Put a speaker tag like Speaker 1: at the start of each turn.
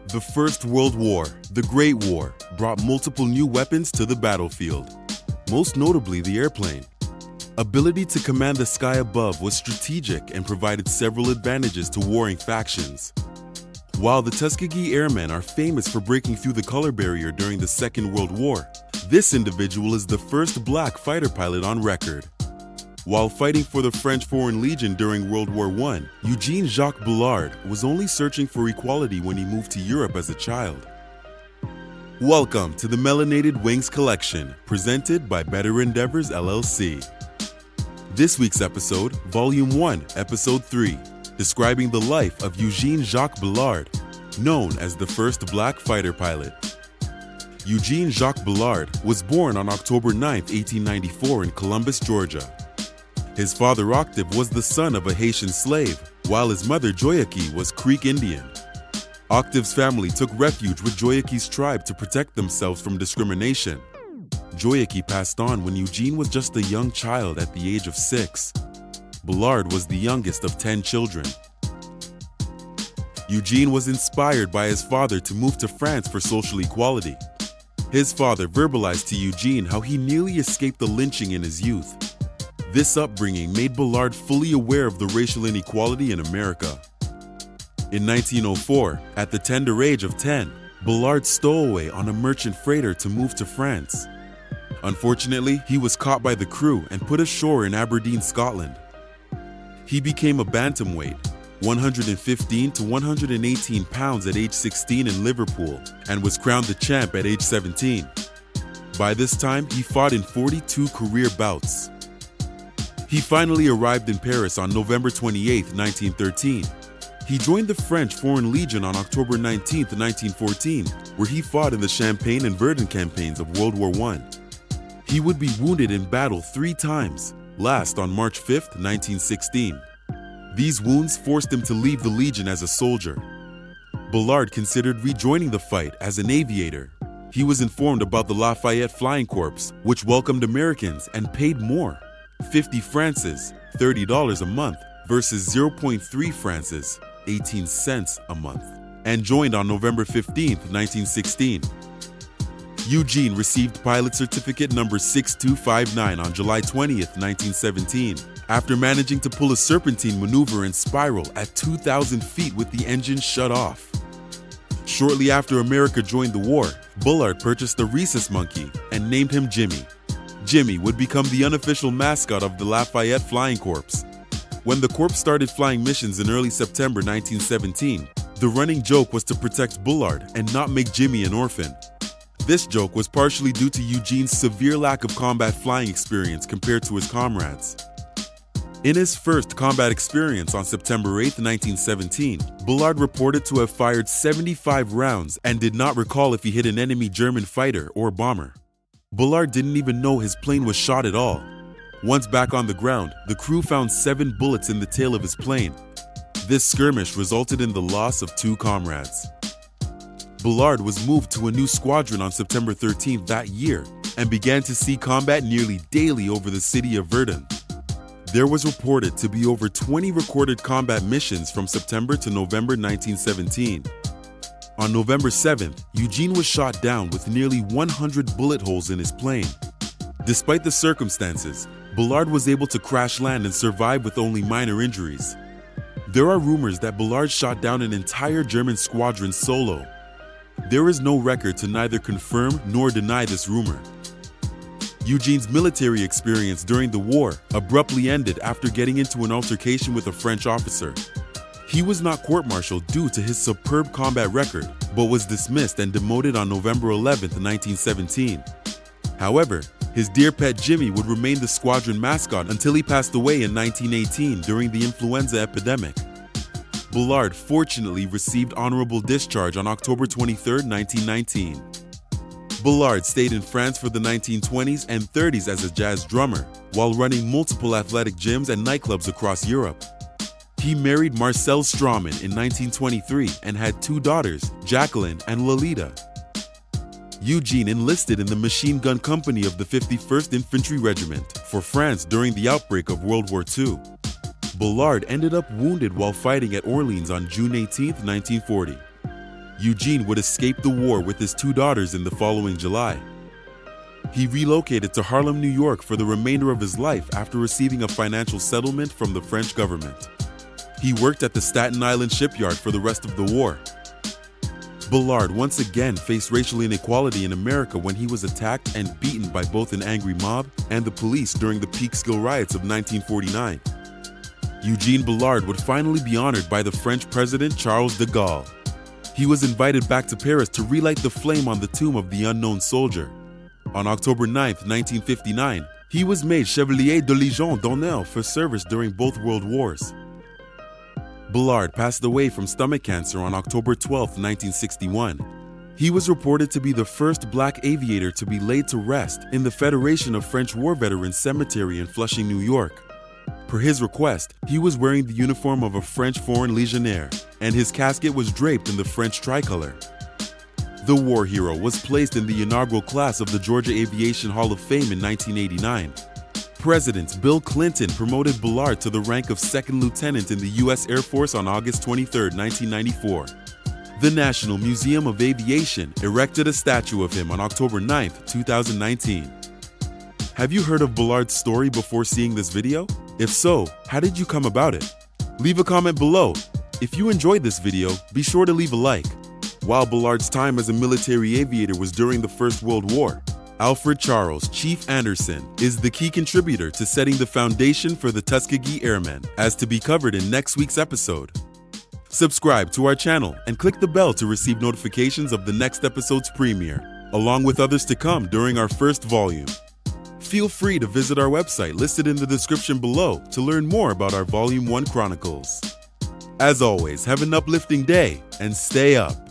Speaker 1: The First World War, the Great War, brought multiple new weapons to the battlefield, most notably the airplane. Ability to command the sky above was strategic and provided several advantages to warring factions. While the Tuskegee Airmen are famous for breaking through the color barrier during the Second World War, this individual is the first black fighter pilot on record. While fighting for the French Foreign Legion during World War I, Eugene Jacques Bullard was only searching for equality when he moved to Europe as a child. Welcome to the Melanated Wings Collection, presented by Better Endeavors LLC. This week's episode, Volume 1, Episode 3, describing the life of Eugene Jacques Bullard, known as the first black fighter pilot. Eugene Jacques Bullard was born on October 9, 1894 in Columbus, Georgia. His father Octave was the son of a Haitian slave, while his mother JACQUE was Creek Indian. Octave's family took refuge with JACQUE's tribe to protect themselves from discrimination. JACQUE passed on when Eugene was just a young child at the age of 6. Bullard was the youngest of 10 children. Eugene was inspired by his father to move to France for social equality. His father verbalized to Eugene how he nearly escaped the lynching in his youth. This upbringing made Bullard fully aware of the racial inequality in America. In 1904, at the tender age of 10, Bullard stowed away on a merchant freighter to move to France. Unfortunately, he was caught by the crew and put ashore in Aberdeen, Scotland. He became a bantamweight, 115 to 118 pounds at age 16 in Liverpool, and was crowned the champ at age 17. By this time, he fought in 42 career bouts. He finally arrived in Paris on November 28, 1913. He joined the French Foreign Legion on October 19, 1914, where he fought in the Champagne and Verdun campaigns of World War I. He would be wounded in battle 3 times, last on March 5, 1916. These wounds forced him to leave the Legion as a soldier. Bullard considered rejoining the fight as an aviator. He was informed about the Lafayette Flying Corps, which welcomed Americans and paid more, 50 francs, $30 a month, versus 0.3 francs, 18 cents a month, and joined on November 15, 1916. Eugene received pilot certificate number 6259 on July 20, 1917, after managing to pull a serpentine maneuver and spiral at 2,000 feet with the engine shut off. Shortly after America joined the war, Bullard purchased a rhesus monkey and named him Jimmy. Jimmy would become the unofficial mascot of the Lafayette Flying Corps. When the Corps started flying missions in early September 1917, the running joke was to protect Bullard and not make Jimmy an orphan. This joke was partially due to Eugene's severe lack of combat flying experience compared to his comrades. In his first combat experience on September 8, 1917, Bullard reported to have fired 75 rounds and did not recall if he hit an enemy German fighter or bomber. Bullard didn't even know his plane was shot at all. Once back on the ground, the crew found 7 bullets in the tail of his plane. This skirmish resulted in the loss of 2 comrades. Bullard was moved to a new squadron on September 13 that year and began to see combat nearly daily over the city of Verdun. There was reported to be over 20 recorded combat missions from September to November 1917. On November 7th, Eugene was shot down with nearly 100 bullet holes in his plane. Despite the circumstances, Bullard was able to crash land and survive with only minor injuries. There are rumors that Bullard shot down an entire German squadron solo. There is no record to neither confirm nor deny this rumor. Eugene's military experience during the war abruptly ended after getting into an altercation with a French officer. He was not court-martialed due to his superb combat record, but was dismissed and demoted on November 11, 1917. However, his dear pet Jimmy would remain the squadron mascot until he passed away in 1918 during the influenza epidemic. Bullard fortunately received honorable discharge on October 23, 1919. Bullard stayed in France for the 1920s and 30s as a jazz drummer, while running multiple athletic gyms and nightclubs across Europe. He married Marcel Straumann in 1923 and had 2 daughters, Jacqueline and Lolita. Eugene enlisted in the machine gun company of the 51st Infantry Regiment for France during the outbreak of World War II. Bullard ended up wounded while fighting at Orleans on June 18, 1940. Eugene would escape the war with his 2 daughters in the following July. He relocated to Harlem, New York for the remainder of his life after receiving a financial settlement from the French government. He worked at the Staten Island shipyard for the rest of the war. Bullard once again faced racial inequality in America when he was attacked and beaten by both an angry mob and the police during the Peekskill riots of 1949. Eugene Bullard would finally be honored by the French President Charles de Gaulle. He was invited back to Paris to relight the flame on the tomb of the unknown soldier. On October 9, 1959, he was made Chevalier de Légion d'honneur for service during both World Wars. Bullard passed away from stomach cancer on October 12, 1961. He was reported to be the first black aviator to be laid to rest in the Federation of French War Veterans Cemetery in Flushing, New York. Per his request, he was wearing the uniform of a French Foreign Legionnaire, and his casket was draped in the French tricolor. The war hero was placed in the inaugural class of the Georgia Aviation Hall of Fame in 1989. President Bill Clinton promoted Bullard to the rank of second lieutenant in the U.S. Air Force on August 23, 1994. The National Museum of Aviation erected a statue of him on October 9, 2019. Have you heard of Bullard's story before seeing this video? If so, how did you come about it? Leave a comment below. If you enjoyed this video, be sure to leave a like. While Bullard's time as a military aviator was during the First World War, Alfred Charles Chief Anderson is the key contributor to setting the foundation for the Tuskegee Airmen, as to be covered in next week's episode. Subscribe to our channel and click the bell to receive notifications of the next episode's premiere, along with others to come during our first volume. Feel free to visit our website listed in the description below to learn more about our Volume 1 Chronicles. As always, have an uplifting day and stay up.